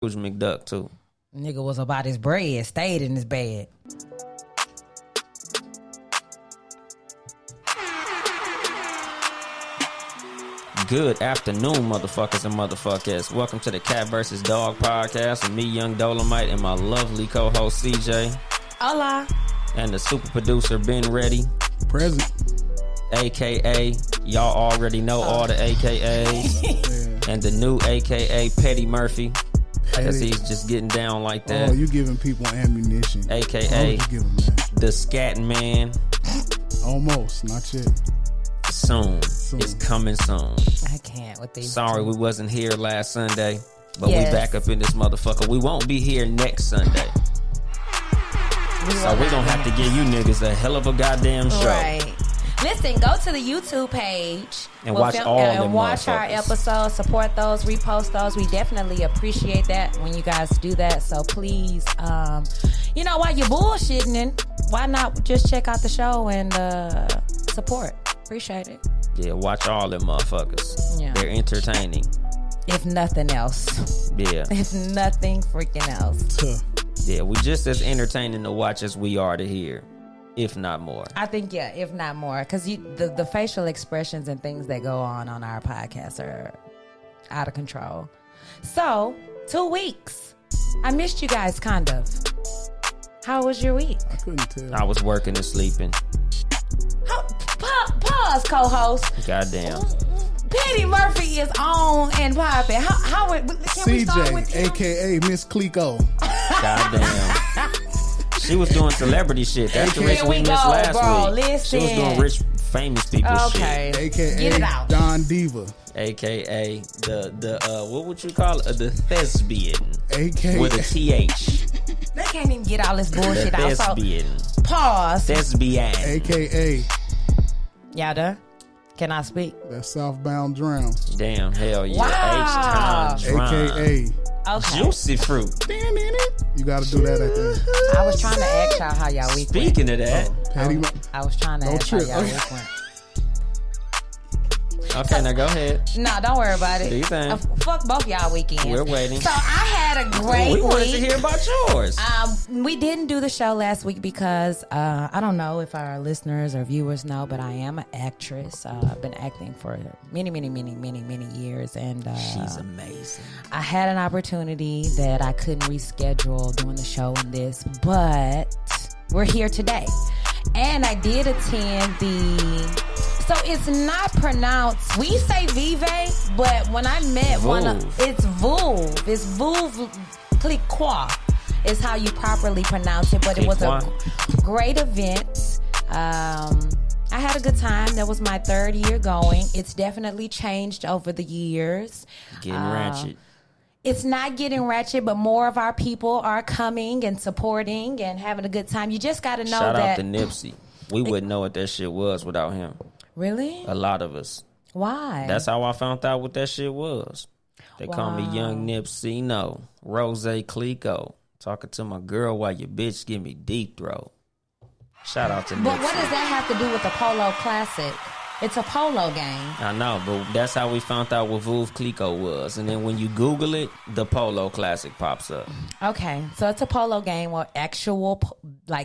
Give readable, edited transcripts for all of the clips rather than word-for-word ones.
McDuck too. Nigga was about his bread, stayed in his bed. Good afternoon, motherfuckers and motherfuckers. Welcome to the Cat vs. Dog podcast with me, Young Dolomite, and my lovely co-host, CJ. Hola. And the super producer, Ben Ready. Present. AKA, y'all already know all the AKAs. And the new AKA, Petty Murphy. Because he's just getting down like that. Oh, you giving people ammunition. AKA, the Scatting Man. Almost, not yet. Soon. It's coming soon. I can't with these. Sorry we wasn't here last Sunday, but Yes. we back up in this motherfucker. We won't be here next Sunday. So we gonna have to give you niggas a hell of a goddamn show. Right. Listen, go to the YouTube page And watch all them and watch our motherfuckers. episodes, support those, repost those. We definitely appreciate that when you guys do that. So please, while you're bullshitting, why not just check out the show and support? Appreciate it. Yeah, watch all them motherfuckers. Yeah. They're entertaining. If nothing else. Yeah. If nothing freaking else. Yeah, we just as entertaining to watch as we are to hear, if not more. I think, yeah, if not more. Because the facial expressions and things that go on our podcast are out of control. So, 2 weeks. I missed you guys, kind of. How was your week? I couldn't tell. I was working and sleeping. Pause, co-host. Goddamn. Petty Murphy is on and popping. How can we start with CJ, him? a.k.a. Miss Clico. Goddamn. She was doing celebrity shit. That's the reason we Here we missed go, last bro. week. Listen. She was doing rich, famous people Okay. shit. A.k.a. Get it out. Don Diva. AKA the what would you call it? The thespian. A.k.a. With a TH. They can't even get all this The bullshit out. So, thespian. pause. Thespian. A.k.a. Y'all done? Can I speak? That Southbound Drown. Damn, hell yeah. Wow. H-Time A.k.a. Okay. Juicy fruit. You got to do that at the end. I was trying to ask y'all how y'all week went. Speaking of that. Patty, I was trying to Don't ask how trip. y'all week went. Okay, now go ahead. No, don't worry about it. Do you think? Fuck both y'all weekends. We're waiting. So I had a great We wanted week. to hear about yours. We didn't do the show last week because I don't know if our listeners or viewers know, but I am an actress. I've been acting for many years, and She's amazing. I had an opportunity that I couldn't reschedule doing the show in this, but we're here today. And I did attend so it's not pronounced, we say Vive, but when I met it's Vuv. It's Vuv Cliquois is how you properly pronounce it, but it was a great event. I had a good time. That was my third year going. It's definitely changed over the years. Getting ratchet. It's not getting ratchet, but more of our people are coming and supporting and having a good time. You just got to know Shout that. out to Nipsey. We wouldn't know what that shit was without him. Really? A lot of us. Why? That's how I found out what that shit was. They call me Young Nipsey, no. Rose Clico. Talking to my girl while your bitch give me deep throat. Shout out to Nipsey. But what does that have to do with the Polo Classic? It's a polo game. I know, but that's how we found out what Vuv Clico was. And then when you Google it, the Polo Classic pops up. Okay, so it's a polo game where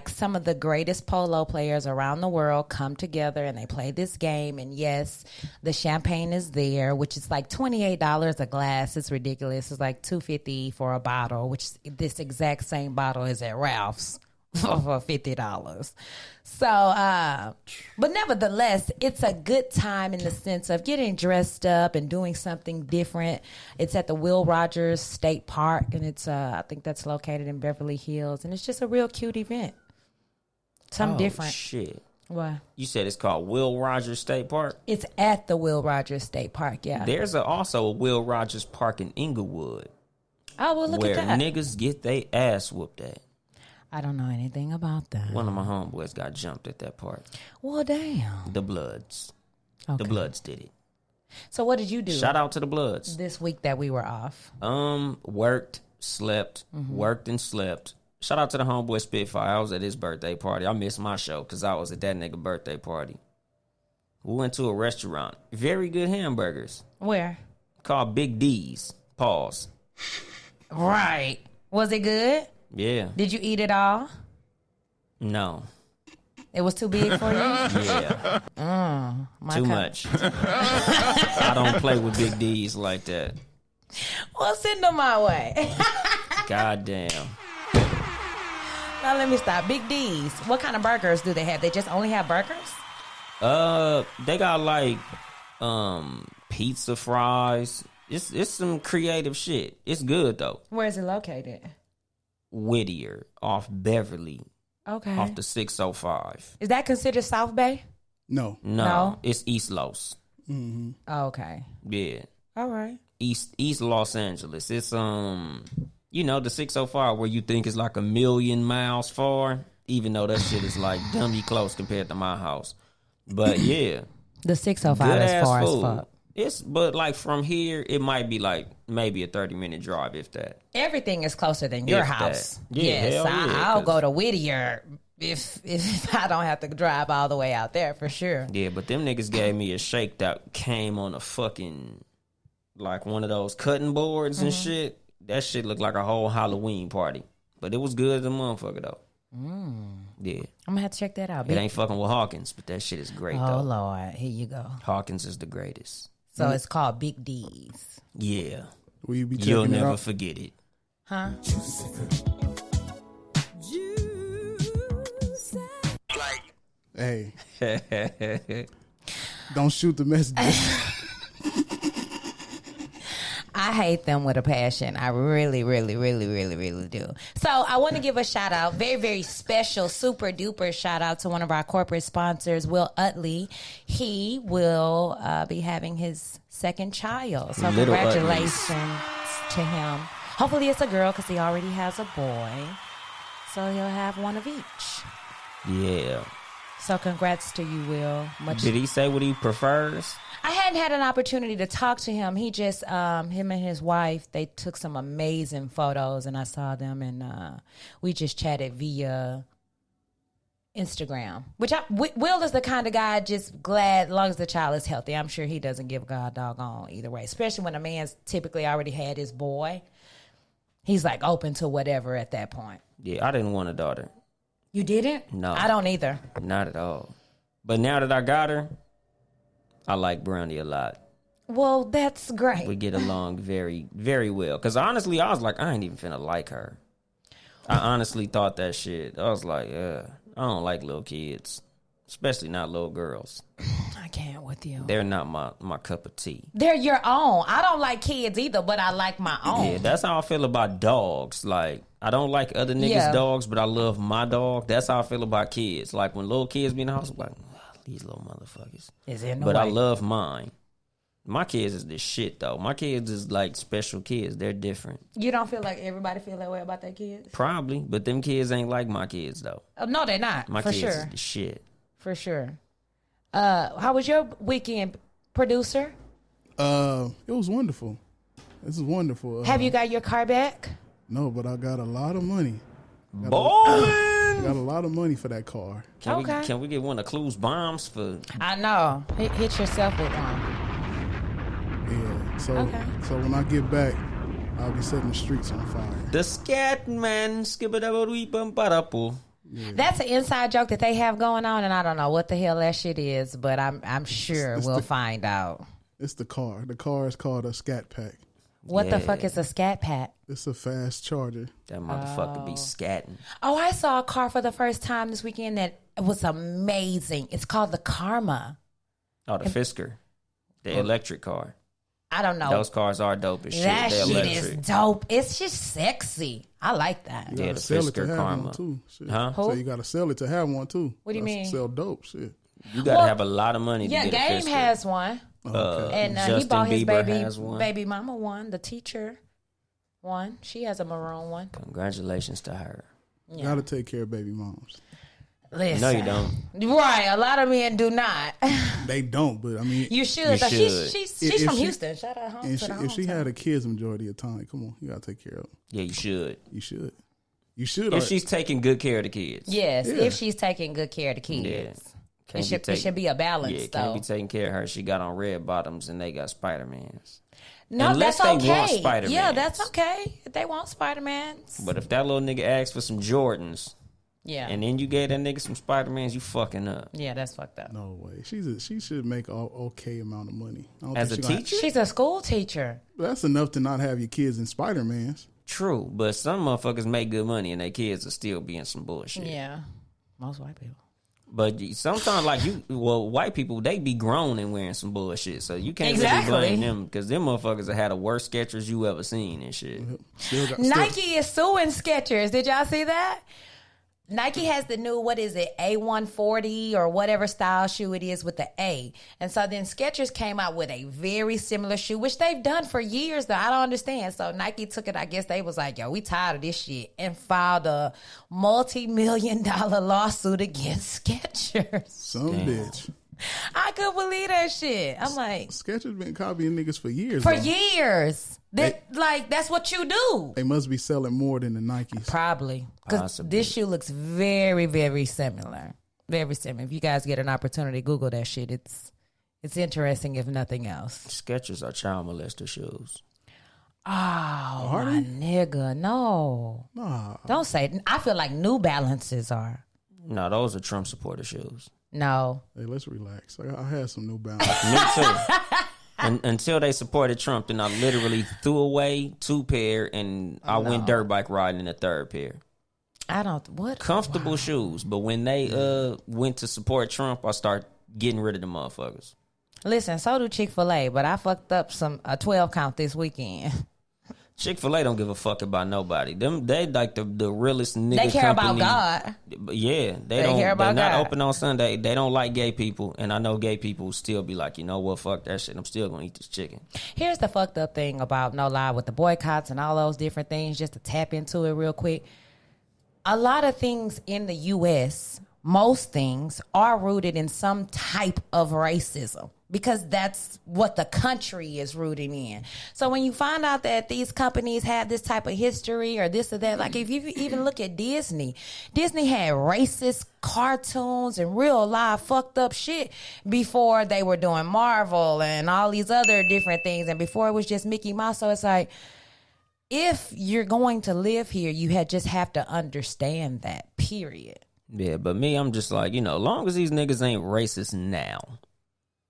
some of the greatest polo players around the world come together and they play this game. And yes, the champagne is there, which is like $28 a glass. It's ridiculous. It's like $2.50 for a bottle, which this exact same bottle is at Ralph's for $50. So, but nevertheless, it's a good time in the sense of getting dressed up and doing something different. It's at the Will Rogers State Park, and it's I think that's located in Beverly Hills, and it's just a real cute event. Something different. Shit. What? You said it's called Will Rogers State Park? It's at the Will Rogers State Park, yeah. There's also a Will Rogers Park in Inglewood. Oh, well, look where at that. niggas get they ass whooped at. I don't know anything about that. One of my homeboys got jumped at that park. Well, damn. The Bloods. Okay. The Bloods did it. So what did you do? Shout out to the Bloods. This week that we were off. Worked, slept, worked and slept. Shout out to the homeboy Spitfire. I was at his birthday party. I missed my show because I was at that nigga birthday party. We went to a restaurant. Very good hamburgers. Where? Called Big D's. Pause. Right. Was it good? Yeah. Did you eat it all? No. It was too big for you? Yeah. My Too cup. much. I don't play with big D's like that. Well, send them my way. Goddamn. Now let me stop. Big D's. What kind of burgers do they have? They just only have burgers? They got like pizza fries. It's some creative shit. It's good though. Where is it located? Whittier off Beverly. Okay. Off the 605. Is that considered South Bay? No. No. It's East Los. Oh, okay. Yeah. All right. East Los Angeles. It's the 605 where you think it's like 1,000,000 miles far, even though that shit is like dummy close compared to my house. But yeah. The 605 good is ass far food. as fuck. But like from here, it might be like maybe a 30-minute drive, if that. Everything is closer than your If that. house. Yeah, Yes, hell yeah, I'll 'cause- go to Whittier if I don't have to drive all the way out there for sure. Yeah, but them niggas gave me a shake that came on a fucking, like one of those cutting boards and shit. That shit looked like a whole Halloween party. But it was good as a motherfucker, though. Yeah. I'm gonna have to check that out. It ain't fucking with Hawkins, but that shit is great, Oh though. Lord, here you go. Hawkins is the greatest. So it's called Big D's, Yeah. Will you be You'll checking it never out? forget it. huh? Hey, don't shoot the messages. I hate them with a passion. I really, really, really, really, really do. So I want to give a shout out, very, very special, super duper shout out to one of our corporate sponsors, Will Utley. He will be having his second child. So Little congratulations to him. Hopefully it's a girl because he already has a boy. So he'll have one of each. Yeah. So congrats to you, Will. Much. Did he say what he prefers? I hadn't had an opportunity to talk to him. He just, him and his wife, they took some amazing photos, and I saw them, and we just chatted via Instagram. Will is the kind of guy just glad as long as the child is healthy. I'm sure he doesn't give God doggone either way, especially when a man's typically already had his boy. He's like open to whatever at that point. Yeah, I didn't want a daughter. You didn't? No. I don't either. Not at all. But now that I got her, I like Brownie a lot. Well, that's great. We get along very, very well. Because honestly, I was like, I ain't even finna like her. I honestly thought that shit. I was like, I don't like little kids. Especially not little girls. I can't with you. They're not my cup of tea. They're your own. I don't like kids either, but I like my own. Yeah, that's how I feel about dogs. Like, I don't like other niggas' dogs, but I love my dog. That's how I feel about kids. Like, when little kids be in the house, I'm like, these little motherfuckers. Is in the But way. I love mine. My kids is the shit, though. My kids is like special kids. They're different. You don't feel like everybody feel that way about their kids? Probably, but them kids ain't like my kids, though. No, they're not. My for kids sure. is the shit. For sure. How was your weekend, producer? It was wonderful. This is wonderful. Have you got your car back? No, but I got a lot of money. Ballin'! Got a lot of money for that car. Can we get one of Clue's bombs for? I know. Hit yourself with one. Yeah. So Okay. so when I get back, I'll be setting the streets on fire. The scat man, skibadabadweepum. That's an inside joke that they have going on, and I don't know what the hell that shit is, but I'm sure we'll find out. It's the car. The car is called a Scat Pack. What the Yeah. fuck is a scat pat? It's a fast charger. That motherfucker be scatting. Oh, I saw a car for the first time this weekend that was amazing. It's called the Karma. Oh, the Fisker, the electric car. I don't know. Those cars are dope as shit. That They're shit electric. is dope. It's just sexy. I like that. You Yeah, gotta the sell it to Fisker have Karma. one too. Shit. Huh? So you gotta sell it to have one too. What do you mean? Sell dope shit. You gotta Well, have a lot of money to Yeah, get a Game Fisker. has one. And he Justin bought his Bieber has one. baby mama one. The teacher one. She has a maroon one. Congratulations to her. You gotta take care of baby moms. Listen. No, you don't. Right. A lot of men do not. They don't, but I mean, You should. You though. should. She's If from she- Houston. Shout out home and to the if she hometown. had a kids majority of the time, come on, you gotta take care of them. Yeah, you should. You should. You should. If she's taking good care of the kids. Yes, Yeah. if she's taking good care of the kids. Yeah. It should be a balance, Yeah, though. can't be taking care of her. She got on red bottoms and they got Spider-Mans. No, Unless that's they okay. want Spider-Mans. Yeah, that's okay. If they want Spider-Mans. But if that little nigga asks for some Jordans, yeah, and then you gave that nigga some Spider-Mans, you fucking up. Yeah, that's fucked up. No way. She should make an okay amount of money. As a teacher? She's a school teacher. That's enough to not have your kids in Spider-Mans. True, but some motherfuckers make good money and their kids are still being some bullshit. Yeah, most white people. But sometimes, like white people, they be grown and wearing some bullshit, so you can't Exactly. really blame them because them motherfuckers have had the worst Skechers you ever seen and shit. Nike is suing Skechers. Did y'all see that? Nike has the new, what is it, A140 or whatever style shoe it is with the A. And so then Skechers came out with a very similar shoe, which they've done for years, though. I don't understand. So Nike took it, I guess they was like, yo, we tired of this shit, and filed a multi-million-dollar lawsuit against Skechers. Some bitch. I couldn't believe that shit. I'm like, Skechers been copying niggas for years. for though. years. That's what you do. They must be selling more than the Nikes. Probably. Because Possibly. this shoe looks very, very similar. Very similar. If you guys get an opportunity, Google that shit. It's interesting, if nothing else. Skechers are child molester shoes. Oh, Are my they? nigga. No. Nah. Don't say it. I feel like New Balances are. No, those are Trump supporter shoes. No. Hey, let's relax. I had some New Balance. Me too. Until they supported Trump, then I literally threw away 2 pair and I went dirt bike riding in a 3rd pair. I don't. What? Comfortable shoes, but when they went to support Trump, I start getting rid of the motherfuckers. Listen, so do Chick-fil-A, but I fucked up a 12 count this weekend. Chick-fil-A don't give a fuck about nobody. They like the realest nigga They care company. about God. Yeah, they They don't. care about they're not God. open on Sunday. They don't like gay people, and I know gay people still be like, you know what, fuck that shit. I'm still gonna eat this chicken. Here's the fucked up thing about no lie with the boycotts and all those different things, just to tap into it real quick. A lot of things in the U.S., most things are rooted in some type of racism because that's what the country is rooted in. So when you find out that these companies have this type of history or this or that, like if you even look at Disney had racist cartoons and real live fucked up shit before they were doing Marvel and all these other different things, and before it was just Mickey Mouse. So it's like, if you're going to live here, you just have to understand that, period. Yeah, but me, I'm just like, long as these niggas ain't racist now.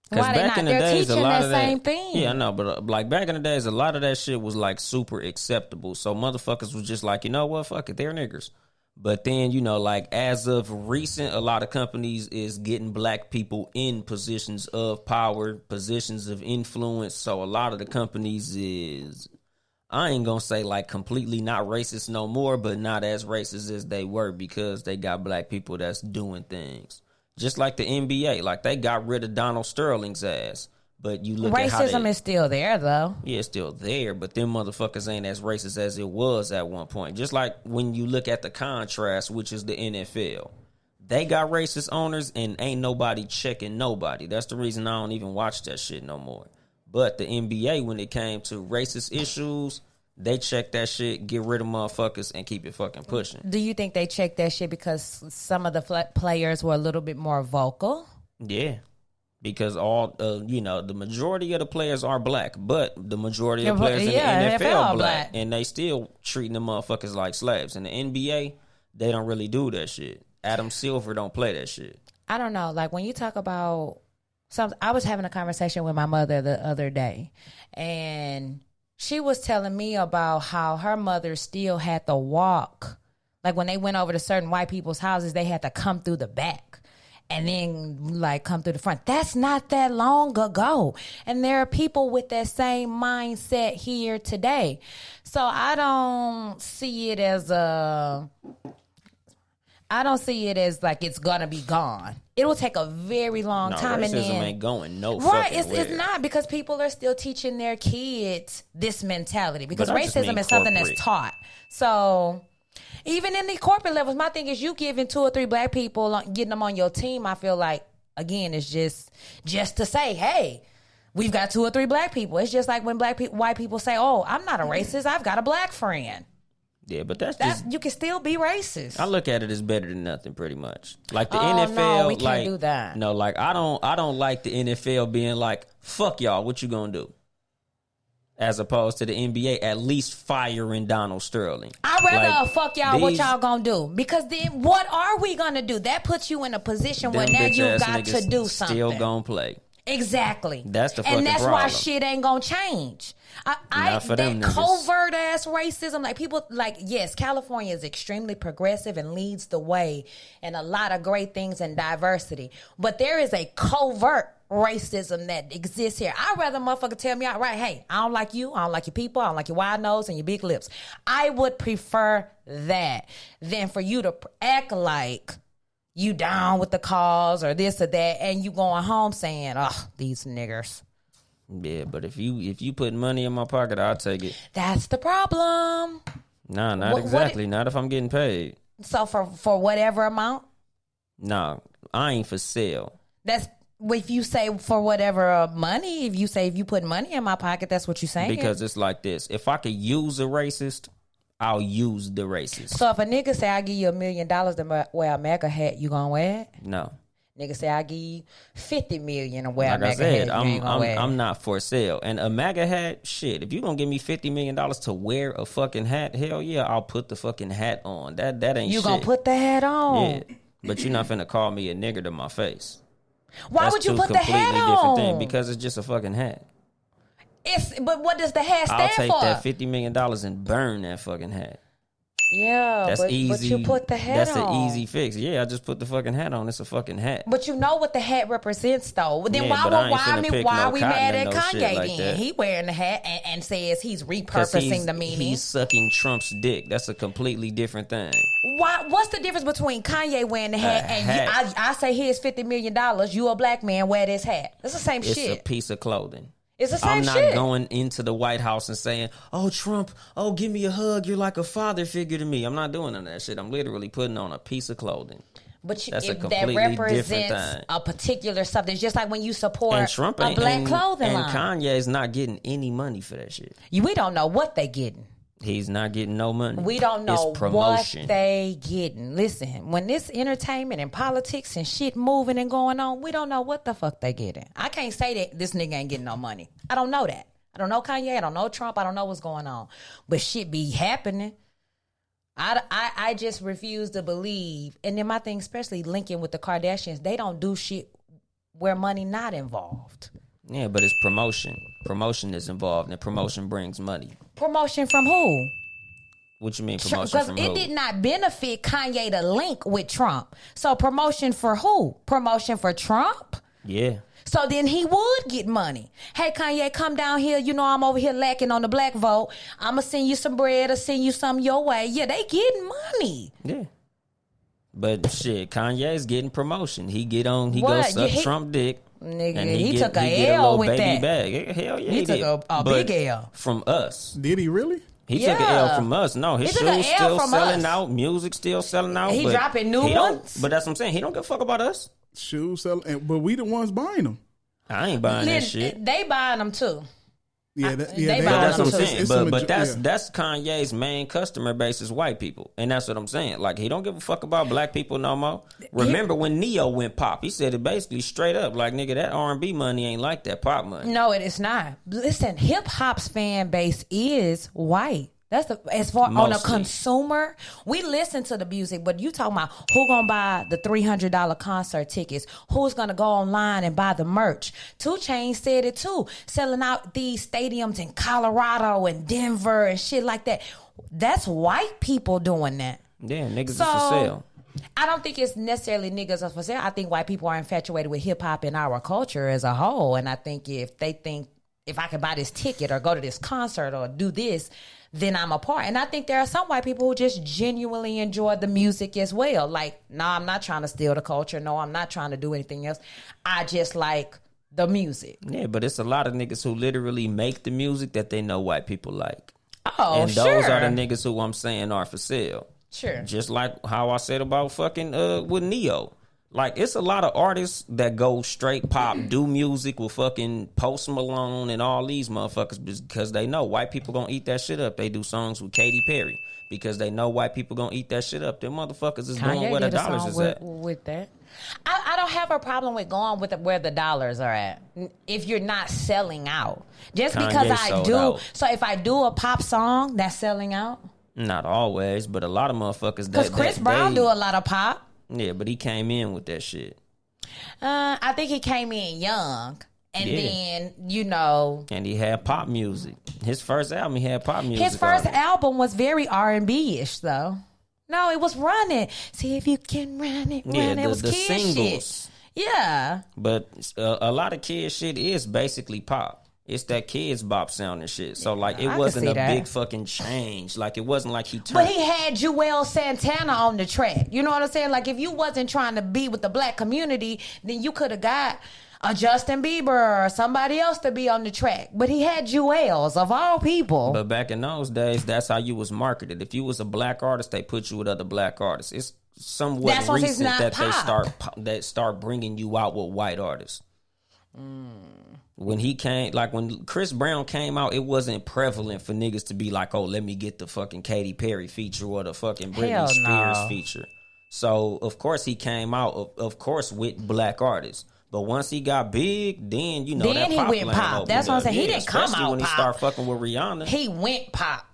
Why they not? They're teaching that same thing. Yeah, I know, but like back in the days, a lot of that shit was like super acceptable. So motherfuckers was just like, you know what, fuck it, they're niggers. But then, like as of recent, a lot of companies is getting black people in positions of power, positions of influence. So a lot of the companies is, I ain't gonna say like completely not racist no more, but not as racist as they were because they got black people that's doing things. Just like the NBA, like they got rid of Donald Sterling's ass. But you look at how racism is still there, though. Yeah, it's still there, but them motherfuckers ain't as racist as it was at one point. Just like when you look at the contrast, which is the NFL. They got racist owners and ain't nobody checking nobody. That's the reason I don't even watch that shit no more. But the NBA, when it came to racist issues, they check that shit, get rid of motherfuckers, and keep it fucking pushing. Do you think they checked that shit because some of the players were a little bit more vocal? Yeah. Because all, the majority of the players are black, but the majority of players in the NFL are black. And they still treating the motherfuckers like slaves. In the NBA, they don't really do that shit. Adam Silver don't play that shit. I don't know. Like when you talk about I was having a conversation with my mother the other day, and she was telling me about how her mother still had to walk. Like when they went over to certain white people's houses, they had to come through the back and then like come through the front. That's not that long ago. And there are people with that same mindset here today. So I don't see it as like it's gonna be gone. It will take a very long time. Racism and then ain't going no right. fucking It's not, because people are still teaching their kids this mentality because But I just racism mean is something corporate. that's taught. So even in the corporate levels, my thing is you giving 2 or 3 black people, getting them on your team. I feel like again, it's just to say, hey, we've got 2 or 3 black people. It's just like when white people say, oh, I'm not a racist, I've got a black friend. Yeah, but that's That just... you can still be racist. I look at it as better than nothing, pretty much. Like the Oh, NFL, no, we can't like do that. no, like I don't like the NFL being like, "Fuck y'all, what you gonna do?" As opposed to the NBA, at least firing Donald Sterling. I'd rather Like, fuck y'all. What these- y'all gonna do? Because then, what are we gonna do? That puts you in a position where them now you bitch-ass got to niggas do something. Still gonna play. Exactly. That's the fucking and that's why problem. shit ain't gonna change. Not for them that niggas. covert ass racism, like people, like yes, California is extremely progressive and leads the way in a lot of great things and diversity. But there is a covert racism that exists here. I'd rather motherfucker tell me outright, hey, I don't like you, I don't like your people, I don't like your wide nose and your big lips. I would prefer that than for you to act like you down with the cause or this or that, and you going home saying, "Oh, these niggers." Yeah, but if you put money in my pocket, I'll take it. That's the problem. Nah, not What- exactly. Not if I'm getting paid. So for whatever amount, Nah, I ain't for sale. that's if you say for whatever money. If you put money in my pocket, that's what you're saying. Because it's like this. If I could use a racist, I'll use the racist. So if a nigga say I give you $1 million to wear a MAGA hat, you gonna wear it? No. Nigga say I give you $50 million to wear a Like I MAGA said, hat, you ain't gonna wear it. I'm not for sale. And a MAGA hat, shit, if you gonna give me $50 million to wear a fucking hat, hell yeah, I'll put the fucking hat on. That ain't You shit. gonna put the hat on? Yeah. But you're not finna call me a nigger to my face. Why That's would you two put the hat completely different on? things. Because it's just a fucking hat. But what does the hat I'll stand take for? that $50 million and burn that fucking hat. Yeah, That's easy. But you put the hat That's on. an easy fix. Yeah, I just put the fucking hat on. It's a fucking hat. But you know what the hat represents, though. Then Yeah, why but I ain't finna pick why no are we cotton mad and at no Kanye shit like then? that. He wearing the hat and says he's 'Cause repurposing the meaning. He's sucking Trump's dick. That's a completely different thing. What's the difference between Kanye wearing the hat and hat. I say here's $50 million. You a black man, wear this hat. It's the same It's shit. a piece of clothing. It's the same I'm not shit. going into the White House and saying, "Oh, Trump, oh, give me a hug. You're like a father figure to me." I'm not doing none of that shit. I'm literally putting on a piece of clothing. But That's a if that completely different represents thing. a particular something. It's just like when you support And Trump a ain't, black and, clothing and line. Kanye's not getting any money for that shit. We don't know what they getting. He's not getting no money. We don't know It's what promotion. they getting. Listen, when this entertainment and politics and shit moving and going on, we don't know what the fuck they getting. I can't say that this nigga ain't getting no money. I don't know that. I don't know Kanye. I don't know Trump. I don't know what's going on. But shit be happening. I just refuse to believe. And then my thing, especially linking with the Kardashians, they don't do shit where money not involved. Yeah, but it's promotion. Promotion is involved, and promotion brings money. Promotion from who? What you mean promotion Because from it who? did not benefit Kanye to link with Trump. So promotion for who? Promotion for Trump? Yeah. So then he would get money. Hey, Kanye, come down here. You know I'm over here lacking on the black vote. I'm going to send you some bread or send you some your way. Yeah, they getting money. Yeah. But shit, Kanye's getting promotion. He What? goes suck Yeah, Trump dick. Nigga, And he took a get L little with baby that. bag. Hell yeah, He he took did. a But big L. from us. Did he really? He took an L Yeah. from us. No, his He took a shoes L still from selling us. out. Music still selling out. He but dropping new he don't- ones? But that's what I'm saying. He don't give a fuck about us. Shoes selling, but we the ones buying them. I ain't buying that shit. They buying them too. Yeah, they But that's what I'm too. saying. But that's Kanye's main customer base is white people, and that's what I'm saying. Like he don't give a fuck about black people no more. Remember when Neo went pop? He said it basically straight up, like nigga, that R&B money ain't like that pop money. No, it is not. Listen, hip hop's fan base is white. That's as far on a Mostly. consumer. We listen to the music, but you talking about who gonna buy the $300 concert tickets? Who's gonna go online and buy the merch? 2 Chainz said it too, selling out these stadiums in Colorado and Denver and shit like that. That's white people doing that. Yeah, niggas is So, for sale. I don't think it's necessarily niggas are for sale. I think white people are infatuated with hip hop and our culture as a whole. And I think if they think if I can buy this ticket or go to this concert or do this, then I'm a part. And I think there are some white people who just genuinely enjoy the music as well. Like, no, I'm not trying to steal the culture. No, I'm not trying to do anything else. I just like the music. Yeah, but it's a lot of niggas who literally make the music that they know white people like. Oh, and sure. those are the niggas who I'm saying are for sale. Sure. Just like how I said about fucking with Neo. Like, it's a lot of artists that go straight pop, do music with fucking Post Malone and all these motherfuckers because they know white people gonna eat that shit up. They do songs with Katy Perry because they know white people gonna eat that shit up. Them motherfuckers is going Kanye where the did a dollars song is with, at. with that. I don't have a problem with going with where the dollars are at if you're not selling out. Just Kanye because I sold do, out. so if I do a pop song that's selling out, Not always, but a lot of motherfuckers. because Chris Brown do a lot of pop. Yeah, but he came in with that shit. I think he came in young, and Yeah. then you know And he had pop music. His first album, he had pop music. his first on it. album was very R&B ish though. No, it was Running. See if you can run it. Yeah, Run. It was the kid singles. shit. Yeah. But a lot of kid shit is basically pop. It's that kids bop sound and shit. So like it I can wasn't see a that. big fucking change. Like it wasn't like he turned. But he had Joel Santana on the track. You know what I'm saying? Like if you wasn't trying to be with the black community, then you could have got a Justin Bieber or somebody else to be on the track. But he had Joel's of all people. But back in those days, that's how you was marketed. If you was a black artist, they put you with other black artists. It's somewhat That's why it's recent not that pop. they start bringing you out with white artists. When he came, like when Chris Brown came out, it wasn't prevalent for niggas to be like, oh, let me get the fucking Katy Perry feature or the fucking Britney Hell Spears no. feature. So of course he came out, of course, with black artists. But once he got big, then you know Then that he pop went lane pop. opened That's what I'm up. saying. He didn't come especially out when he pop. started fucking with Rihanna. He went pop.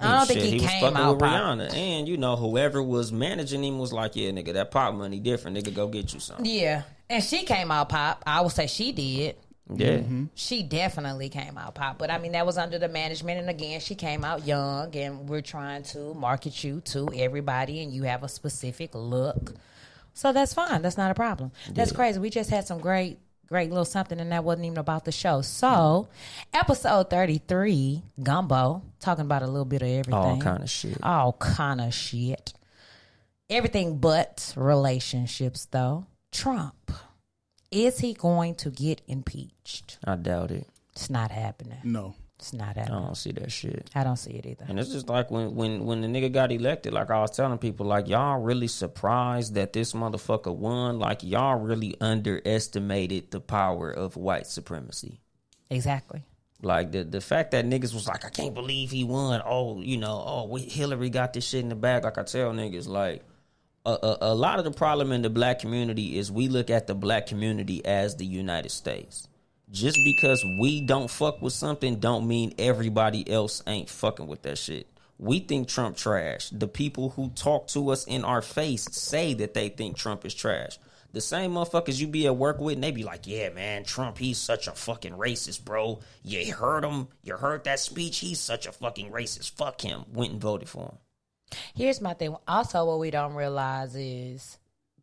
I don't think Shit, he was came fucking out with pop. Rihanna, and you know whoever was managing him was like, "Yeah, nigga, that pop money different. Nigga, go get you some." Yeah. And she came out pop. I would say she did. Yeah, She definitely came out pop. But I mean, that was under the management. And again, she came out young. And we're trying to market you to everybody. And you have a specific look. So that's fine. That's not a problem. That's crazy. We just had some great little something. And that wasn't even about the show. So, episode 33, Gumbo. Talking about a little bit of everything. all kind of shit. All kind of shit. Everything but relationships, though. Trump. Is he going to get impeached? I doubt it. It's not happening. No. It's not I happening. don't see that shit. I don't see it either. And it's just like when the nigga got elected, like I was telling people, like y'all really surprised that this motherfucker won. Like y'all really underestimated the power of white supremacy. Exactly. Like the fact that niggas was like, I can't believe he won. Oh, you know, Hillary got this shit in the bag. Like I tell niggas, like a lot of the problem in the black community is we look at the black community as the United States. Just because we don't fuck with something don't mean everybody else ain't fucking with that shit. We think Trump trash. The people who talk to us in our face say that they think Trump is trash. The same motherfuckers you be at work with, and they be like, yeah, man, Trump, he's such a fucking racist, bro. You heard him. You heard that speech. He's such a fucking racist. Fuck him. Went and voted for him. Here's my thing. Also, what we don't realize is,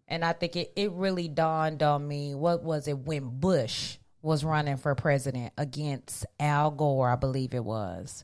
and I think it really dawned on me, what was it when Bush was running for president against Al Gore, I believe it was.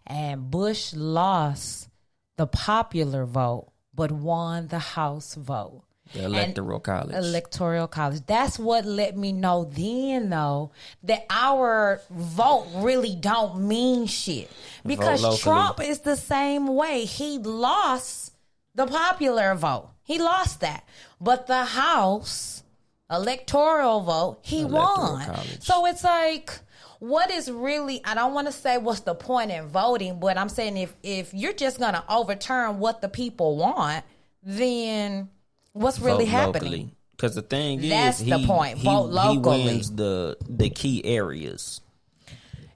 And Bush lost the popular vote, but won the House vote. The Electoral College. Electoral College. That's what let me know then, though, that our vote really don't mean shit. Because locally. Trump is the same way. He lost the popular vote. He lost that. But the House electoral vote, he Electoral won. College. So it's like, what is really, I don't want to say what's the point in voting, but I'm saying if you're just going to overturn what the people want, then what's really happening? Because the thing That's is, the point. Vote locally. He wins the key areas.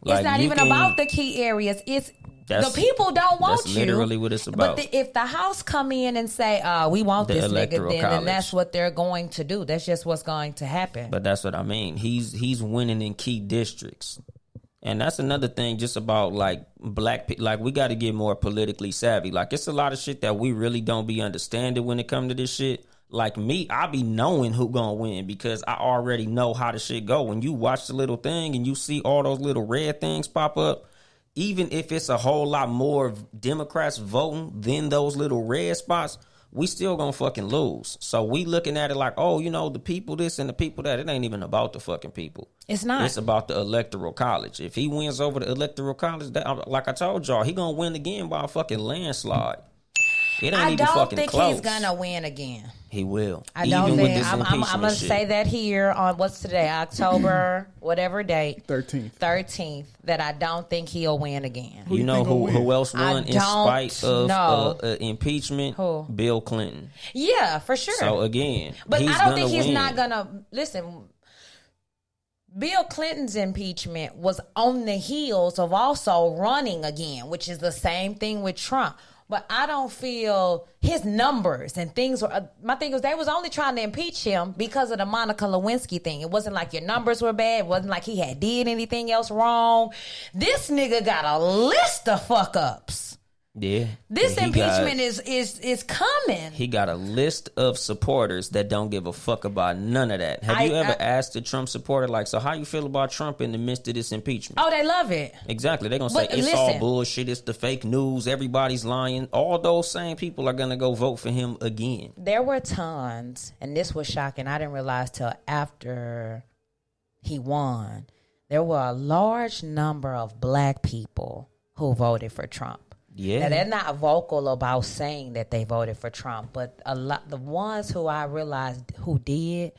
It's not even about the key areas. It's the people don't want that's you. literally what it's about. But if the House come in and say, we want The this nigga, Electoral then College. that's what they're going to do. That's just what's going to happen. But that's what I mean. He's winning in key districts. And that's another thing just about like black people. Like we got to get more politically savvy. Like it's a lot of shit that we really don't be understanding when it come to this shit. Like me, I be knowing who gonna win because I already know how the shit go. When you watch the little thing and you see all those little red things pop up, even if it's a whole lot more Democrats voting than those little red spots, we still gonna fucking lose. So we looking at it like, oh, you know, the people this and the people that. It ain't even about the fucking people. It's not. It's about the Electoral College. If he wins over the Electoral College, like I told y'all, he gonna win again by a fucking landslide. It ain't I even don't fucking think close. he's gonna win again. He will. I don't Even with think. this I'm impeachment gonna shit. say that here on what's today, October, whatever date, 13th. that I don't think he'll win again. You know who else won in spite of impeachment? Who? Bill Clinton. Yeah, for sure. So again, but he's I don't gonna think he's win. not gonna listen. Bill Clinton's impeachment was on the heels of also running again, which is the same thing with Trump. But I don't feel his numbers and things were. My thing was they was only trying to impeach him because of the Monica Lewinsky thing. It wasn't like your numbers were bad. It wasn't like he had did anything else wrong. This nigga got a list of fuck ups. Yeah. This impeachment is coming. He got a list of supporters that don't give a fuck about none of that. Have you ever asked a Trump supporter, like, so how you feel about Trump in the midst of this impeachment? Oh, they love it. Exactly. They're going to say, it's all bullshit. It's the fake news. Everybody's lying. All those same people are going to go vote for him again. There were tons, and this was shocking. I didn't realize till after he won. There were a large number of black people who voted for Trump. Yeah. Now, they're not vocal about saying that they voted for Trump, but a lot, the ones who I realized who did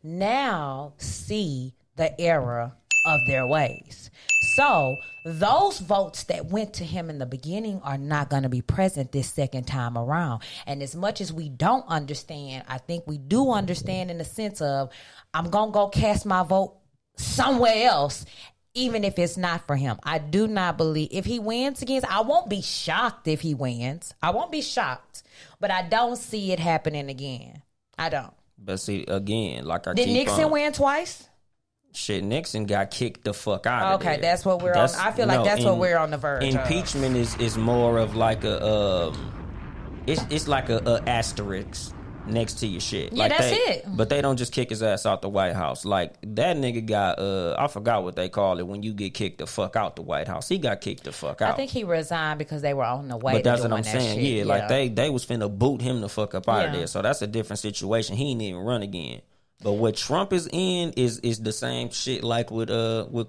now see the error of their ways. So those votes that went to him in the beginning are not going to be present this second time around. And as much as we don't understand, I think we do understand in the sense of I'm going to go cast my vote somewhere else. Even if it's not for him, I do not believe if he wins again, I won't be shocked if he wins. I won't be shocked, but I don't see it happening again. I don't. But see, again, like I Did Nixon win twice? Shit, Nixon got kicked the fuck out of there. Okay, that's what we're on. I feel like that's what we're on the verge of. Impeachment is more of like a, it's like a asterisk next to your shit. Yeah, like that's it. But they don't just kick his ass out the White House. Like that nigga got I forgot what they call it when you get kicked the fuck out the White House. He got kicked the fuck out. I think he resigned because they were on the way. But that's to what I'm doing that saying. shit. Yeah, like they was finna boot him the fuck up out of Yeah. there. So that's a different situation. He ain't even run again. But what Trump is in is the same shit like with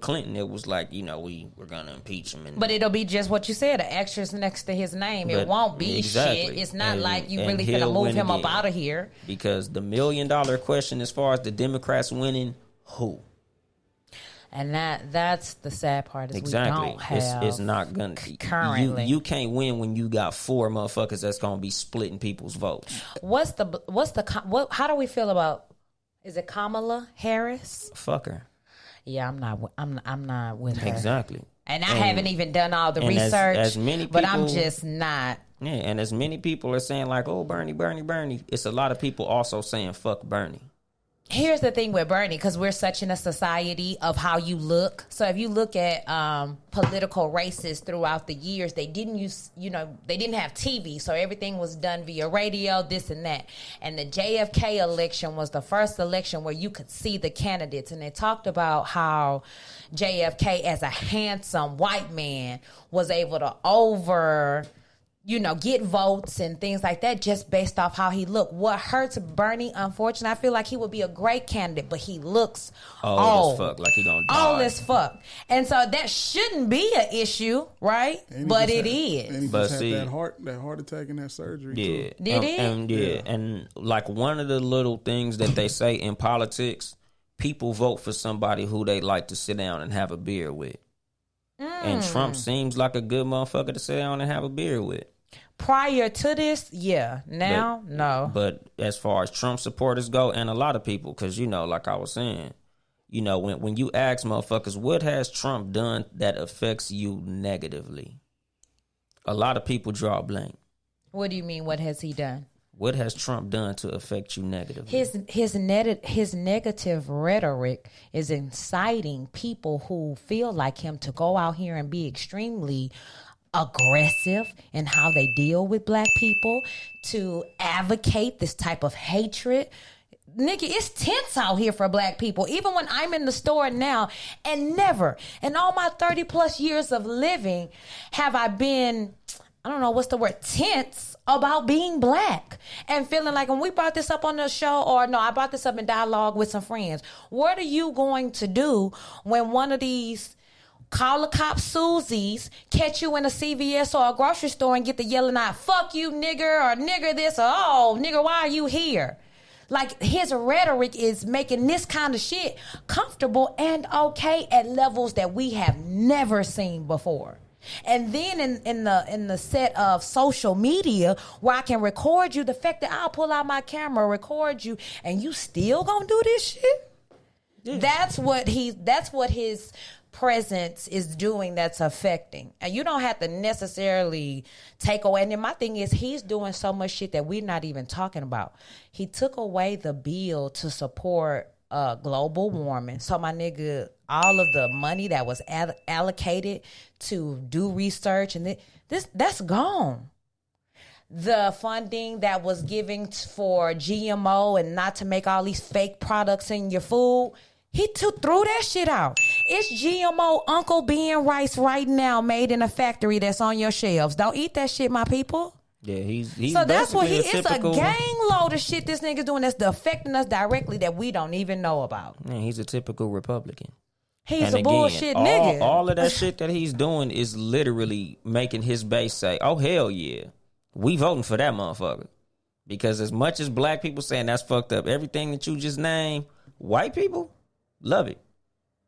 Clinton. It was like, we're gonna impeach him. But it'll be just what you said, the extras next to his name. It won't be shit. It's not like you really finna move him up out of here. Because the $1 million question as far as the Democrats winning, who? And that's the sad part is exactly. we don't have it's not gonna currently. You can't win when you got 4 motherfuckers that's gonna be splitting people's votes. How do we feel about? Is it Kamala Harris? Fuck her. Yeah, I'm not with her. Exactly. And I haven't even done all the research. As many people, but I'm just not. Yeah, and as many people are saying like, oh, Bernie, it's a lot of people also saying fuck Bernie. Here's the thing with Bernie, because we're such in a society of how you look. So if you look at political races throughout the years, they didn't they didn't have TV. So everything was done via radio, this and that. And the JFK election was the first election where you could see the candidates. And they talked about how JFK, as a handsome white man, was able to get votes and things like that just based off how he looked. What hurts Bernie, unfortunately, I feel like he would be a great candidate, but he looks old as fuck, like he gonna die. Old as fuck. And so that shouldn't be an issue, right? But it is. And he just had that heart attack and that surgery. Yeah. Too. Did he? And like one of the little things that they say in politics, people vote for somebody who they like to sit down and have a beer with. And Trump seems like a good motherfucker to sit down and have a beer with. Prior to this, yeah. Now, no. But as far as Trump supporters go, and a lot of people, because, like I was saying, when you ask motherfuckers, what has Trump done that affects you negatively? A lot of people draw a blank. What do you mean, what has he done? What has Trump done to affect you negatively? His negative rhetoric is inciting people who feel like him to go out here and be extremely aggressive in how they deal with black people, to advocate this type of hatred. Nigga, it's tense out here for black people. Even when I'm in the store now, and never in all my 30 plus years of living have I been, I don't know what's the word, tense about being black and feeling like, when we brought this up on the show, or no, I brought this up in dialogue with some friends. What are you going to do when one of these call the cops Susie's, catch you in a CVS or a grocery store and get the yelling out, fuck you, nigger, or nigger this, or oh, nigger, why are you here? Like, his rhetoric is making this kind of shit comfortable and okay at levels that we have never seen before. And then in the set of social media where I can record you, the fact that I'll pull out my camera, record you, and you still gonna do this shit? Yeah. That's what his presence is doing that's affecting. And you don't have to necessarily take away. And then my thing is, he's doing so much shit that we're not even talking about. He took away the bill to support global warming. So my nigga, all of the money that was allocated to do research and that's gone. The funding that was given for GMO and not to make all these fake products in your food, he threw that shit out. It's GMO Uncle Ben rice right now made in a factory that's on your shelves. Don't eat that shit, my people. Yeah, he's so that's what it's typical, a gang load of shit this nigga's doing that's affecting us directly that we don't even know about. Yeah, he's a typical Republican. He's a bullshit nigga. All of that shit that he's doing is literally making his base say, oh, hell yeah, we voting for that motherfucker. Because as much as black people saying that's fucked up, everything that you just named, white people love it.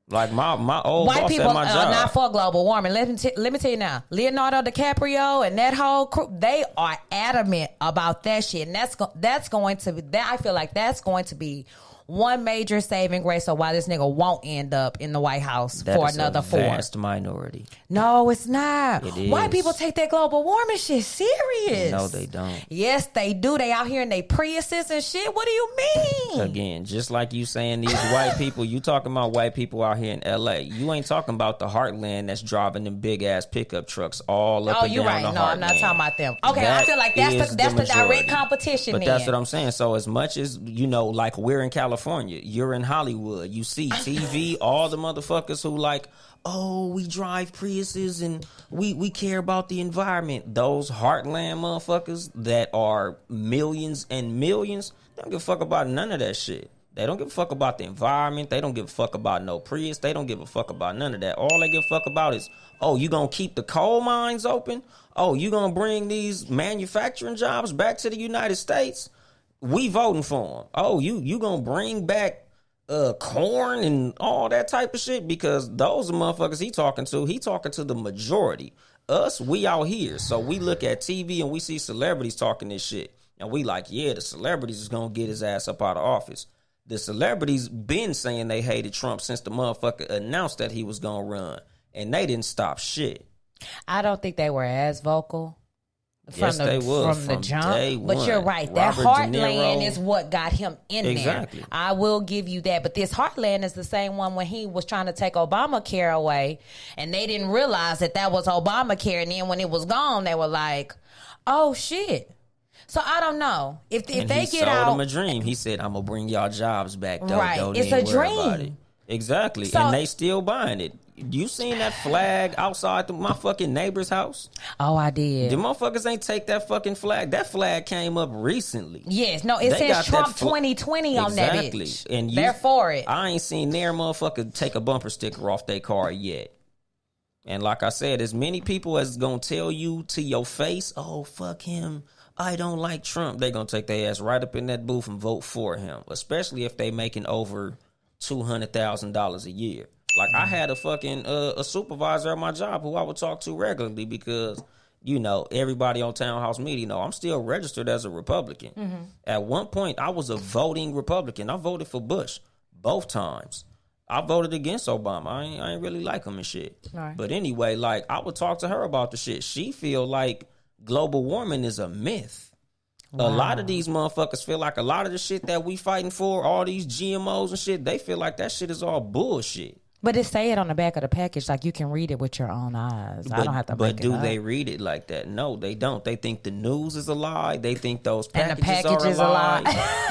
Like my old white boss people at my job. Are not for global warming. Let me tell you now, Leonardo DiCaprio and that whole crew, they are adamant about that shit, and that's going to be that. I feel like that's going to be one major saving grace of why this nigga won't end up in the White House for another 4. Vast minority. No, it's not. It is. White people take that global warming shit serious. No, they don't. Yes, they do. They out here in they Priuses and shit. What do you mean? Again, just like you saying these white people, you talking about white people out here in LA. You ain't talking about the heartland that's driving them big ass pickup trucks all up and down the heartland. No, I'm not talking about them. Okay, that I feel like that's the direct competition. But then. That's what I'm saying. So as much as, like we're in California, you're in Hollywood, you see TV, all the motherfuckers who like, oh, we drive Priuses and we care about the environment. Those heartland motherfuckers that are millions and millions, they don't give a fuck about none of that shit. They don't give a fuck about the environment. They don't give a fuck about no Prius. They don't give a fuck about none of that. All they give a fuck about is, oh, you gonna keep the coal mines open? Oh, you gonna bring these manufacturing jobs back to the United States? We voting for them. Oh, you gonna bring back corn and all that type of shit? Because those are motherfuckers he talking to the majority. Us, we out here. So we look at TV and we see celebrities talking this shit. And we like, yeah, the celebrities is gonna get his ass up out of office. The celebrities been saying they hated Trump since the motherfucker announced that he was gonna run. And they didn't stop shit. I don't think they were as vocal. Yes, they would. From the jump. But you're right. Robert that heartland is what got him in exactly. there. I will give you that. But this heartland is the same one when he was trying to take Obamacare away. And they didn't realize that was Obamacare. And then when it was gone, they were like, oh, shit. So I don't know. If they get out. He sold him a dream. He said, I'm going to bring y'all jobs back. Right. It's a dream. Exactly. So, and they still buying it. You seen that flag outside my fucking neighbor's house? Oh, I did. The motherfuckers ain't take that fucking flag. That flag came up recently. Yes. No, it says Trump 2020 on that bitch. And they're for it. I ain't seen their motherfucker take a bumper sticker off their car yet. And like I said, as many people as gonna tell you to your face, oh, fuck him, I don't like Trump, they gonna take their ass right up in that booth and vote for him. Especially if they making over $200,000 a year. Like, I had a fucking a supervisor at my job who I would talk to regularly because, everybody on Townhouse Media I'm still registered as a Republican. Mm-hmm. At one point, I was a voting Republican. I voted for Bush both times. I voted against Obama. I ain't really like him and shit. Right. But anyway, like, I would talk to her about the shit. She feel like global warming is a myth. Wow. A lot of these motherfuckers feel like a lot of the shit that we fighting for, all these GMOs and shit, they feel like that shit is all bullshit. But it say it on the back of the package, like you can read it with your own eyes. I don't have to. But do they read it like that? No, they don't. They think the news is a lie. They think those packages are a lie.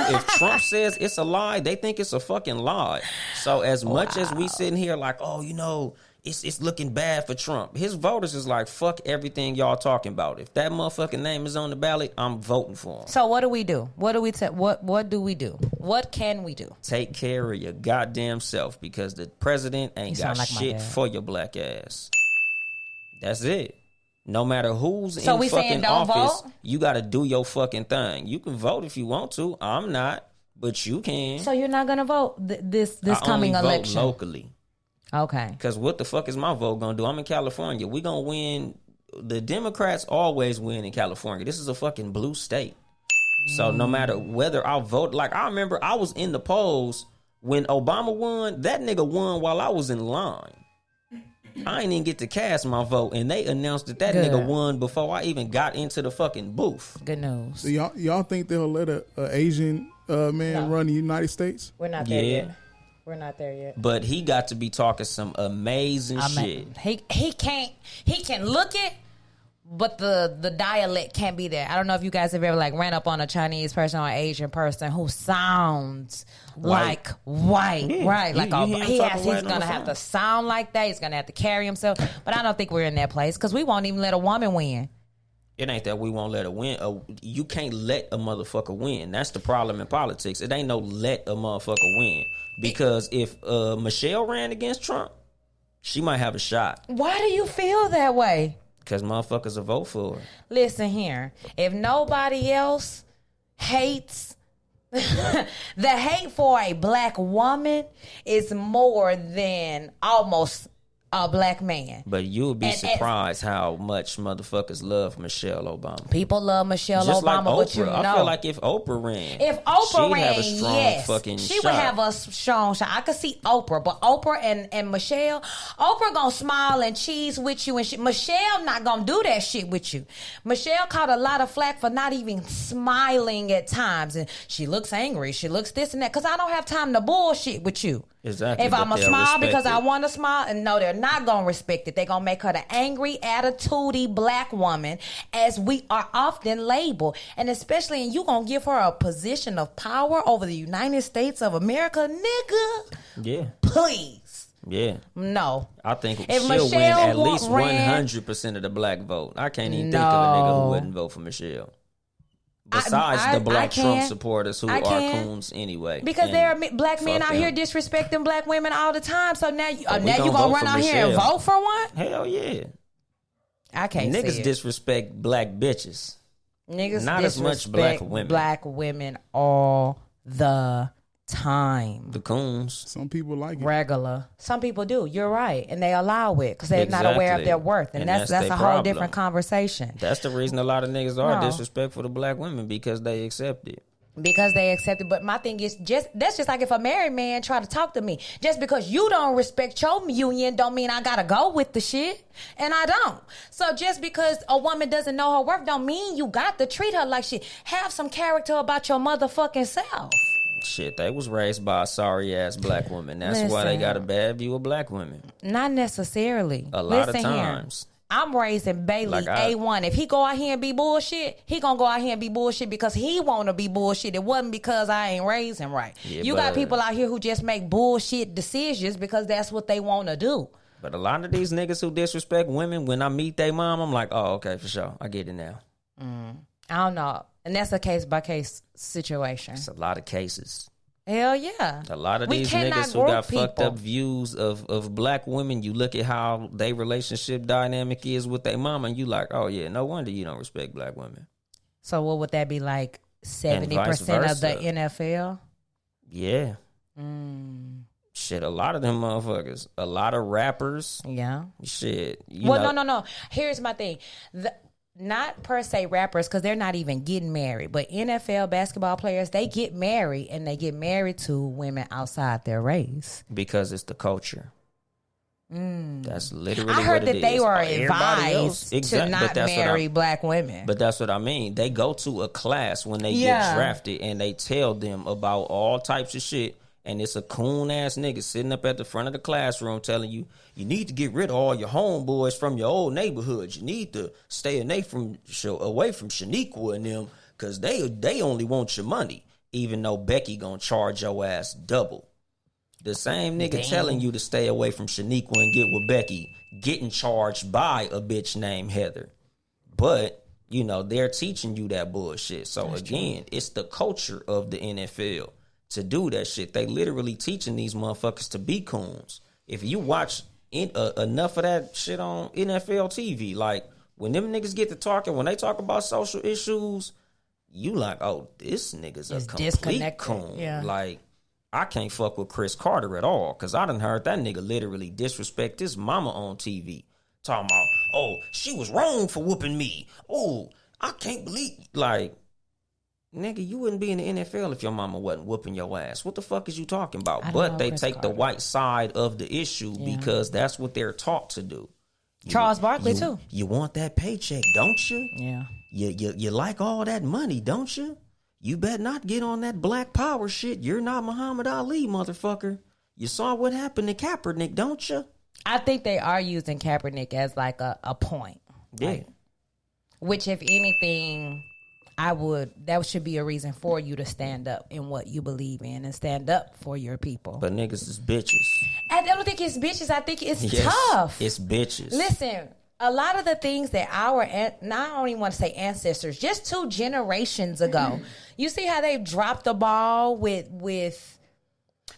If Trump says it's a lie, they think it's a fucking lie. So as much as we sitting here like, oh, it's looking bad for Trump. His voters is like, fuck everything y'all talking about. If that motherfucking name is on the ballot, I'm voting for him. So what do we do? What do we do? What can we do? Take care of your goddamn self, because the president ain't got like my shit dad. for your black ass. That's it. No matter who's So in we saying fucking don't office, vote? you got to do your fucking thing. You can vote if you want to. I'm not, but you can. So you're not gonna vote this I coming only election? vote locally. Okay. Because what the fuck is my vote gonna do? I'm in California. We gonna win. The Democrats always win in California. This is a fucking blue state. So no matter whether I vote, like I remember I was in the polls when Obama won. That nigga won while I was in line. I ain't even get to cast my vote, and they announced that Good. nigga won before I even got into the fucking booth. Good news. So y'all think they'll let a Asian man run the United States? We're not there Yeah. yet. We're not there yet. But he got to be talking some amazing shit. He can look it, but the dialect can't be there. I don't know if you guys have ever like ran up on a Chinese person or an Asian person who sounds like white, Yeah. right? Like You hear him he's talking white on gonna the have phone. to sound like that. He's gonna have to carry himself. But I don't think we're in that place because we won't even let a woman win. It ain't that we won't let her win. You can't let a motherfucker win. That's the problem in politics. It ain't no let a motherfucker win. Because if Michelle ran against Trump, she might have a shot. Why do you feel that way? Because motherfuckers will vote for her. Listen here. If nobody else hates, the hate for a black woman is more than almost a black man. But you'll be And- surprised how much motherfuckers love Michelle Obama. People love Michelle Just like Obama, but you Oprah. know. I feel like if Oprah ran, If Oprah she'd ran, have a strong yes, fucking she shot. would have a strong shot. I could see Oprah, but Oprah and Michelle, Oprah gonna smile and cheese with you, and Michelle not gonna do that shit with you. Michelle caught a lot of flack for not even smiling at times, and she looks angry. She looks this and that because I don't have time to bullshit with you. Exactly, If but I'm a they'll smile respect because I it. want to smile, and no, they're not gonna respect it. They're gonna make her the angry, attitudey black woman, as we are often labeled, and especially, and you gonna give her a position of power over the United States of America, nigga? Yeah, Please, yeah. no. I think If she'll win Michelle at least ran- 100% of the black vote. I can't even think of a nigga No. who wouldn't vote for Michelle. Besides I the black can. Trump supporters who I are can. coons anyway. Because And there are black men fuck out here them. disrespecting black women all the time. So now you, But we now gonna you gonna vote run for out here and Michelle. vote for one? Hell yeah. I can't Niggas see it. disrespect black bitches. Niggas Not as much black disrespect women. black women all the time. The coons. Some people like it. Regular. Some people do. You're right, and they allow it because they're not aware of Exactly. their worth, and And that's that's a their whole problem. different conversation. That's the reason a lot of niggas are No. disrespectful to black women, because they accept it. Because they accept it. But my thing is that's just like if a married man try to talk to me. Just because you don't respect your union don't mean I gotta go with the shit. And I don't. So just because a woman doesn't know her worth don't mean you got to treat her like shit. Have some character about your motherfucking self. Shit, they was raised by a sorry ass black woman. That's why they Listen. got a bad view of black women. Not necessarily. A lot of Listen here. times. I'm raising Bailey Like I- A1. If he go out here and be bullshit, he gonna go out here and be bullshit because he want to be bullshit. It wasn't because I ain't raised him right. Yeah, you got but- people out here who just make bullshit decisions because that's what they want to do. But a lot of these niggas who disrespect women, when I meet their mom, I'm like, oh, okay, for sure. I get it now. I don't know. And that's a case by case situation. It's a lot of cases. Hell yeah. A lot of We these cannot niggas who group got fucked people. up views of black women, you look at how their relationship dynamic is with their mama, and you like, oh yeah, no wonder you don't respect black women. So what would that be like? 70% of the versa. NFL? Yeah. Shit, a lot of them motherfuckers. A lot of rappers. Yeah. Shit. Well, no. Here's my thing. Not per se rappers, because they're not even getting married, but NFL basketball players, they get married, and they get married to women outside their race. Because it's the culture. That's literally I heard what that it they is. were Everybody else- advised to but not that's what marry black women. But that's what I mean. They go to a class when they Yeah. get drafted, and they tell them about all types of shit. And it's a coon ass nigga sitting up at the front of the classroom telling you, you need to get rid of all your homeboys from your old neighborhoods. You need to stay away from Shaniqua and them, because they only want your money, even though Becky gonna charge your ass double. The same nigga telling you to stay away from Shaniqua and get with Becky, getting charged by a bitch named Heather. But, you know, they're teaching you that bullshit. So that's again, true. It's the culture of the NFL to do that shit. They literally teaching these motherfuckers to be coons. If you watch enough of that shit on NFL TV, like when them niggas get to talking, when they talk about social issues, you like, oh, this nigga's a complete coon. Yeah. Like, I can't fuck with Chris Carter at all, because I done heard that nigga literally disrespect his mama on TV. Talking about, oh, she was wrong for whooping me. Oh, I can't believe. Like, nigga, you wouldn't be in the NFL if your mama wasn't whooping your ass. What the fuck is you talking about? But they take the white side of the issue because that's what they're taught to do. Charles Barkley, too. You want that paycheck, don't you? Yeah. You like all that money, don't you? You better not get on that black power shit. You're not Muhammad Ali, motherfucker. You saw what happened to Kaepernick, don't you? I think they are using Kaepernick as like a point. Yeah. Like, which, if anything, that should be a reason for you to stand up in what you believe in and stand up for your people. But niggas is bitches. I don't think it's bitches. I think it's tough. It's bitches. Listen. A lot of the things that I don't even want to say ancestors, just 2 generations ago, you see how they dropped the ball with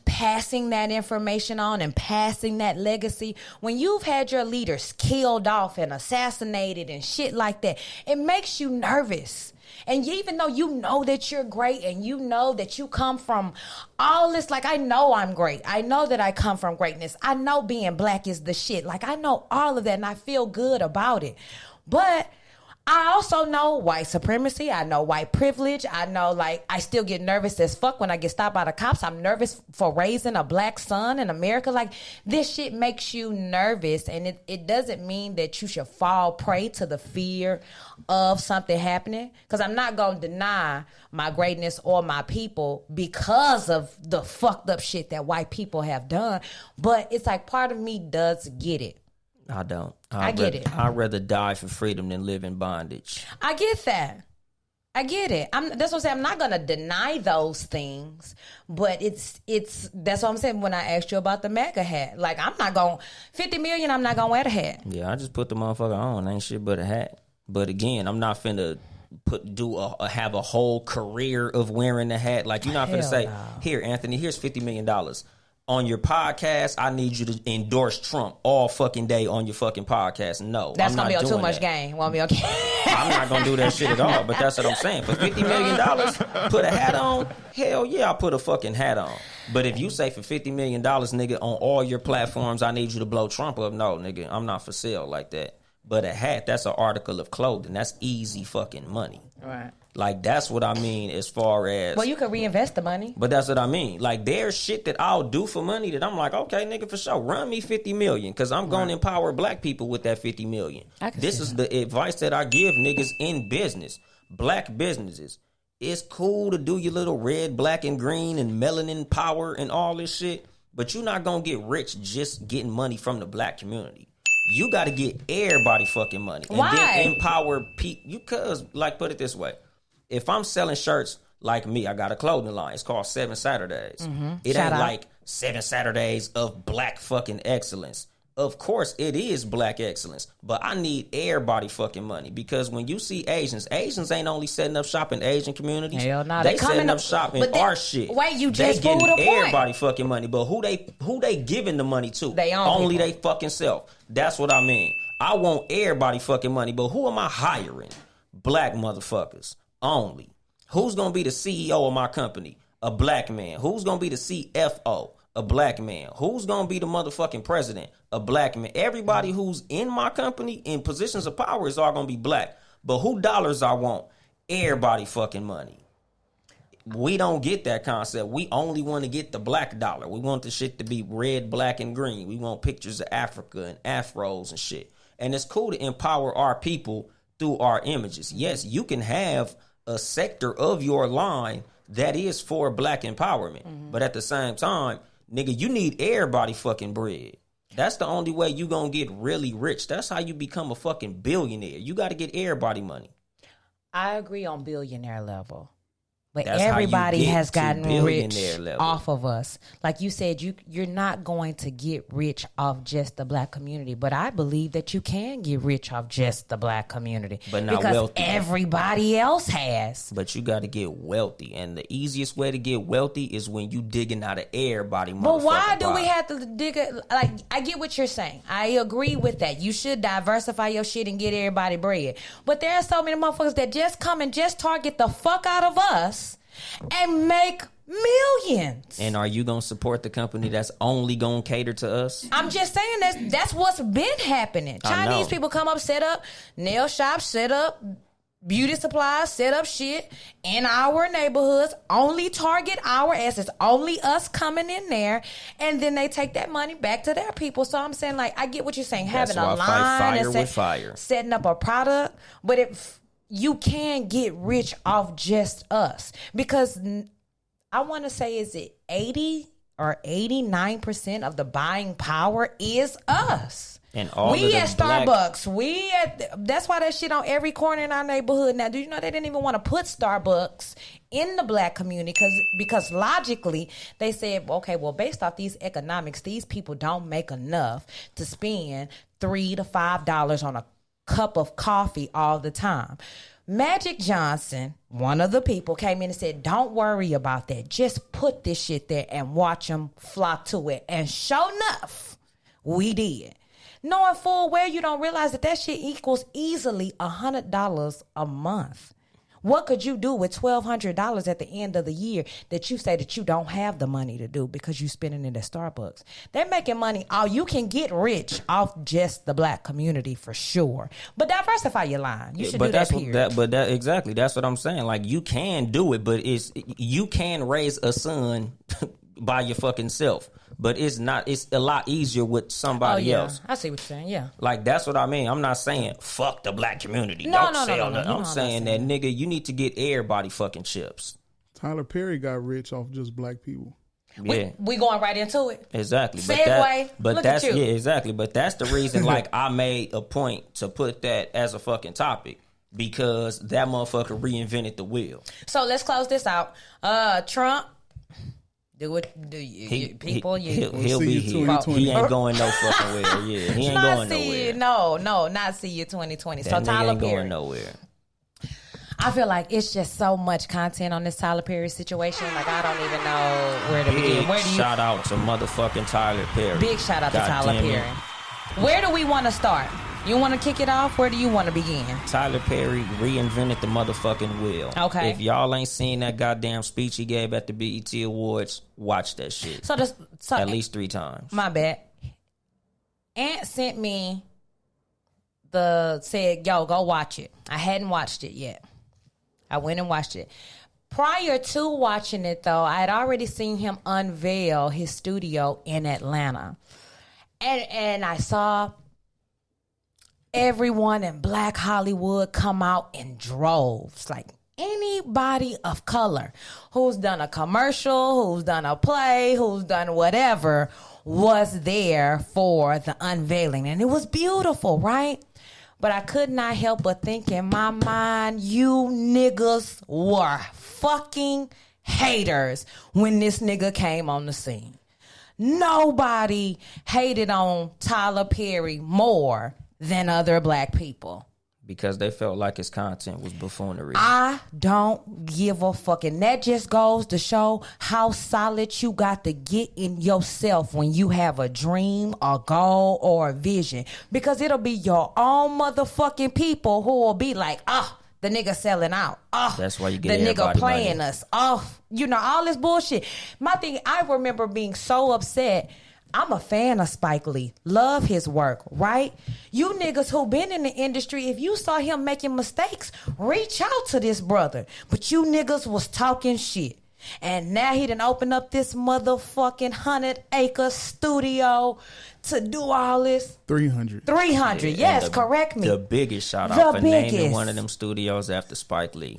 passing that information on and passing that legacy. When you've had your leaders killed off and assassinated and shit like that, it makes you nervous. And even though you know that you're great and you know that you come from all this, like, I know I'm great. I know that I come from greatness. I know being black is the shit. Like, I know all of that and I feel good about it. But I also know white supremacy. I know white privilege. I know, like, I still get nervous as fuck when I get stopped by the cops. I'm nervous for raising a black son in America. Like, this shit makes you nervous, and it doesn't mean that you should fall prey to the fear of something happening, because I'm not going to deny my greatness or my people because of the fucked up shit that white people have done. But it's like part of me does get it. I don't. I get it. I'd rather die for freedom than live in bondage. I get that. I get it. That's what I'm saying. I'm not gonna deny those things, but it's that's what I'm saying when I asked you about the MAGA hat. Like, I'm not gonna $50 million. I'm not gonna wear the hat. Yeah, I just put the motherfucker on. Ain't shit but a hat. But again, I'm not finna have a whole career of wearing the hat. Like, you're not finna say, here, Anthony, here's $50 million. On your podcast, I need you to endorse Trump all fucking day on your fucking podcast. No, that's I'm gonna not be on doing too much that. game. Won't be okay. I'm not gonna do that shit at all. But that's what I'm saying. For $50 million, put a hat on. Hell yeah, I'll put a fucking hat on. But if you say for $50 million, nigga, on all your platforms, I need you to blow Trump up. No, nigga, I'm not for sale like that. But a hat, that's an article of clothing. That's easy fucking money. Right. Like, that's what I mean as far as... Well, you could reinvest the money. But that's what I mean. Like, there's shit that I'll do for money that I'm like, okay, nigga, for sure, run me $50 million, because I'm going to empower black people with that $50 million. This is the advice that I give niggas in business, black businesses. It's cool to do your little red, black, and green and melanin power and all this shit, but you're not going to get rich just getting money from the black community. You got to get everybody fucking money. And then empower people. Because, like, put it this way. If I'm selling shirts like me, I got a clothing line. It's called 7 Saturdays. Mm-hmm. It ain't like 7 Saturdays of black fucking excellence. Of course, it is black excellence. But I need everybody fucking money. Because when you see Asians ain't only setting up shop in Asian communities. Hell no. They setting up shop in our shit. Wait, you just they pulled a getting point. Everybody fucking money. But who they giving the money to? They own only people. they fucking self. That's what I mean. I want everybody fucking money. But who am I hiring? Black motherfuckers only. Who's going to be the CEO of my company? A black man. Who's going to be the CFO? A black man. Who's going to be the motherfucking president? A black man. Everybody who's in my company in positions of power is all going to be black. But who dollars I want? Everybody fucking money. We don't get that concept. We only want to get the black dollar. We want the shit to be red, black, and green. We want pictures of Africa and afros and shit. And it's cool to empower our people through our images. Yes, you can have a sector of your line that is for black empowerment. Mm-hmm. But at the same time, nigga, you need everybody fucking bread. That's the only way you gonna get really rich. That's how you become a fucking billionaire. You got to get everybody money. I agree on billionaire level. But That's how you everybody get has to gotten rich billionaire level. off of us. Like you said, you're not going to get rich off just the black community. But I believe that you can get rich off just the black community. But not because wealthy. everybody else has. But you got to get wealthy. And the easiest way to get wealthy is when you digging out of everybody. But why do we have to dig it? Like, I get what you're saying. I agree with that. You should diversify your shit and get everybody bread. But there are so many motherfuckers that just come and just target the fuck out of us and make millions. And are you going to support the company that's only going to cater to us? I'm just saying that's what's been happening. Chinese people come up, set up nail shops, set up beauty supplies, set up shit in our neighborhoods, only target our asses, only us coming in there, and then they take that money back to their people. So I'm saying, like, I get what you're saying, having a line and setting up a product, but if you can get rich off just us, because I want to say, is it 80 or 89% of the buying power is us. And all we at Starbucks. That's why that shit on every corner in our neighborhood. Now, do you know they didn't even want to put Starbucks in the black community because logically they said, okay, well, based off these economics, these people don't make enough to spend $3 to $5 on a cup of coffee all the time. Magic Johnson, one of the people, came in and said, don't worry about that. Just put this shit there and watch them flock to it. And sure enough, we did. Knowing full well you don't realize that shit equals easily $100 a month. What could you do with $1,200 at the end of the year that you say that you don't have the money to do because you spending it at Starbucks? They're making money. You can get rich off just the black community for sure. But diversify your line. You should do that, period. Exactly. That's what I'm saying. Like, you can do it, but you can raise a son by your fucking self. But it's a lot easier with somebody else. I see what you're saying, yeah. Like, that's what I mean. I'm not saying, fuck the black community. No. I'm saying that, nigga, you need to get everybody fucking chips. Tyler Perry got rich off just black people. Yeah. We going right into it. Exactly. Segue. Look at you. Yeah, exactly. But that's the reason, like, I made a point to put that as a fucking topic. Because that motherfucker reinvented the wheel. So let's close this out. Trump. He'll be here. He ain't going no fucking where. Yeah, he ain't going nowhere. No, not see you 2020. That so Tyler ain't Perry going nowhere. I feel like it's just so much content on this Tyler Perry situation. Like, I don't even know where to begin. Where do you shout out to motherfucking Tyler Perry? Big shout out to Tyler Perry. Where do we want to start? You want to kick it off? Where do you want to begin? Tyler Perry reinvented the motherfucking wheel. Okay. If y'all ain't seen that goddamn speech he gave at the BET Awards, watch that shit. So at least 3 times. My bad. Aunt sent me said, yo, go watch it. I hadn't watched it yet. I went and watched it. Prior to watching it, though, I had already seen him unveil his studio in Atlanta. And I saw everyone in Black Hollywood come out in droves. Like, anybody of color who's done a commercial, who's done a play, who's done whatever, was there for the unveiling. And it was beautiful, right? But I could not help but think in my mind, you niggas were fucking haters when this nigga came on the scene. Nobody hated on Tyler Perry more than other black people. Because they felt like his content was buffoonery. I don't give a fuck. And that just goes to show how solid you got to get in yourself when you have a dream, a goal, or a vision. Because it'll be your own motherfucking people who will be like, the nigga selling out. That's why you get the nigga playing money. Us. All this bullshit. My thing, I remember being so upset. I'm a fan of Spike Lee. Love his work, right? You niggas who been in the industry, if you saw him making mistakes, reach out to this brother. But you niggas was talking shit. And now he done opened up this motherfucking 100-acre studio to do all this. 300. 300, yes, correct me. The biggest shout out for naming one of them studios after Spike Lee.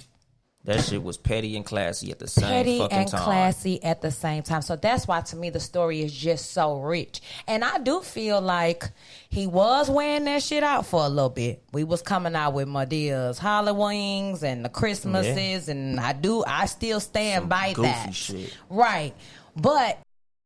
That shit was petty and classy at the same petty fucking and time. classy at the same time. So that's why, to me, the story is just so rich. And I do feel like he was wearing that shit out for a little bit. We was coming out with Medea's Halloween's and the Christmases, and I still stand Some by goofy that. shit. Right. But